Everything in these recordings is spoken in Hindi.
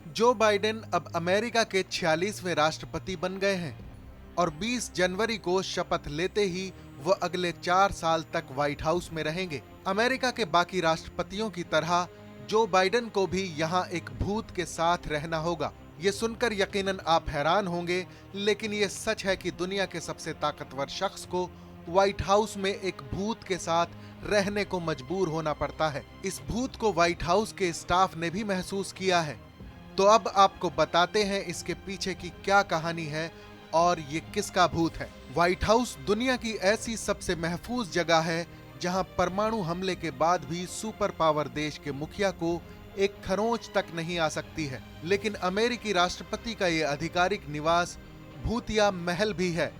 जो बाइडेन अब अमेरिका के 46वें राष्ट्रपति बन गए हैं और 20 जनवरी को शपथ लेते ही वो अगले 4 साल तक व्हाइट हाउस में रहेंगे। अमेरिका के बाकी राष्ट्रपतियों की तरह जो बाइडेन को भी यहाँ एक भूत के साथ रहना होगा। ये सुनकर यकीनन आप हैरान होंगे, लेकिन ये सच है कि दुनिया के सबसे ताकतवर शख्स को व्हाइट हाउस में एक भूत के साथ रहने को मजबूर होना पड़ता है। इस भूत को व्हाइट हाउस के स्टाफ ने भी महसूस किया है। तो अब आपको बताते हैं इसके पीछे की क्या कहानी है और ये किसका भूत है। व्हाइट हाउस दुनिया की ऐसी सबसे महफूज जगह है जहां परमाणु हमले के बाद भी सुपर पावर देश के मुखिया को एक खरोंच तक नहीं आ सकती है। लेकिन अमेरिकी राष्ट्रपति का ये आधिकारिक निवास भूतिया महल भी है।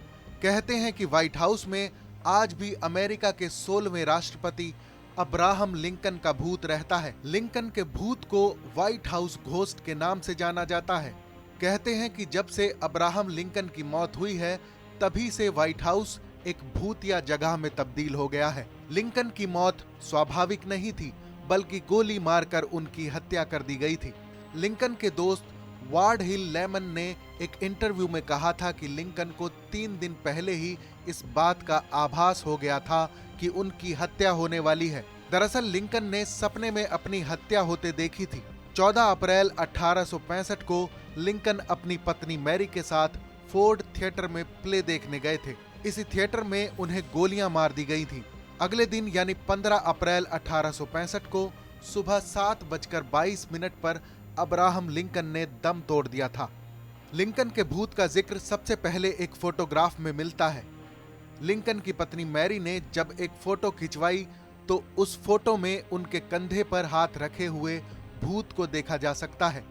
कहते हैं कि व्हाइट हाउस में आज भी अमेरिका के 16वें राष्ट्रपति अब्राहम लिंकन का भूत रहता है। लिंकन के भूत को व्हाइट हाउस घोस्ट के नाम से जाना जाता है। कहते हैं कि जब से अब्राहम लिंकन की मौत हुई है, तभी से व्हाइट हाउस एक भूतिया जगह में तब्दील हो गया है। लिंकन की मौत स्वाभाविक नहीं थी, बल्कि गोली मारकर उनकी हत्या कर दी गई थी। लिंकन के दोस्त वार्ड हिल लेमन ने एक इंटरव्यू में कहा था कि लिंकन को 3 दिन पहले ही इस बात का आभास हो गया था कि उनकी हत्या होने वाली है। दरअसल लिंकन ने सपने में अपनी हत्या होते देखी थी। 14 अप्रैल 1865 को लिंकन अपनी पत्नी मैरी के साथ फोर्ड थिएटर में प्ले देखने गए थे। इसी थिएटर में उन्हें गोलियां मार दी गई थी। अगले दिन यानी 15 अप्रैल 1865 को सुबह 7:22 पर अब्राहम लिंकन ने दम तोड़ दिया था। लिंकन के भूत का जिक्र सबसे पहले एक फोटोग्राफ में मिलता है। लिंकन की पत्नी मैरी ने जब एक फोटो खिंचवाई तो उस फोटो में उनके कंधे पर हाथ रखे हुए भूत को देखा जा सकता है।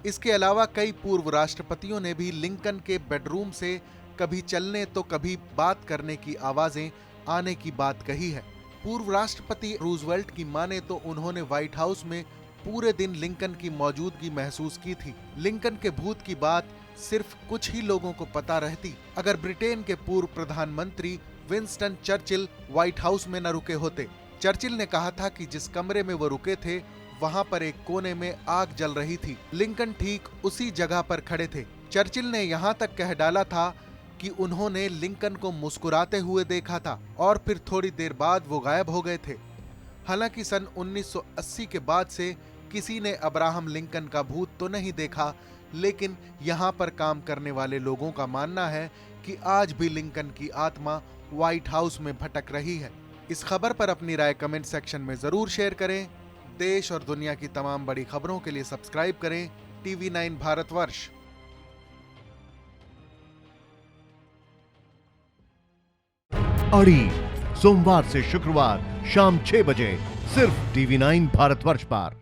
इसके अलावा कई पूर्व राष्ट्रपतियों ने भी लिंकन के बेडरूम से कभी चलने तो कभी बात करने की आवाजें आने की बात कही है। पूर्व राष्ट्रपति रूजवेल्ट की माने तो उन्होंने व्हाइट हाउस में पूरे दिन लिंकन की मौजूदगी महसूस की थी। लिंकन के भूत की बात सिर्फ कुछ ही लोगों को पता रहती अगर ब्रिटेन के पूर्व प्रधानमंत्री विंस्टन चर्चिल व्हाइट हाउस में न रुके होते। चर्चिल ने कहा था कि जिस कमरे में वो रुके थे वहां पर एक कोने में आग जल रही थी। लिंकन ठीक उसी जगह पर खड़े थे। चर्चिल ने यहाँ तक कह डाला था कि उन्होंने लिंकन को मुस्कुराते हुए देखा था और फिर थोड़ी देर बाद वो गायब हो गए थे। हालांकि सन 1980 के बाद से किसी ने अब्राहम लिंकन का भूत तो नहीं देखा, लेकिन यहाँ पर काम करने वाले लोगों का मानना है कि आज भी लिंकन की आत्मा व्हाइट हाउस में भटक रही है। इस खबर पर अपनी राय कमेंट सेक्शन में जरूर शेयर करें। देश और दुनिया की तमाम बड़ी खबरों के लिए सब्सक्राइब करें TV9 भारतवर्ष। अड़ी सोमवार से शुक्रवार शाम 6 बजे सिर्फ TV9 भारतवर्ष पर।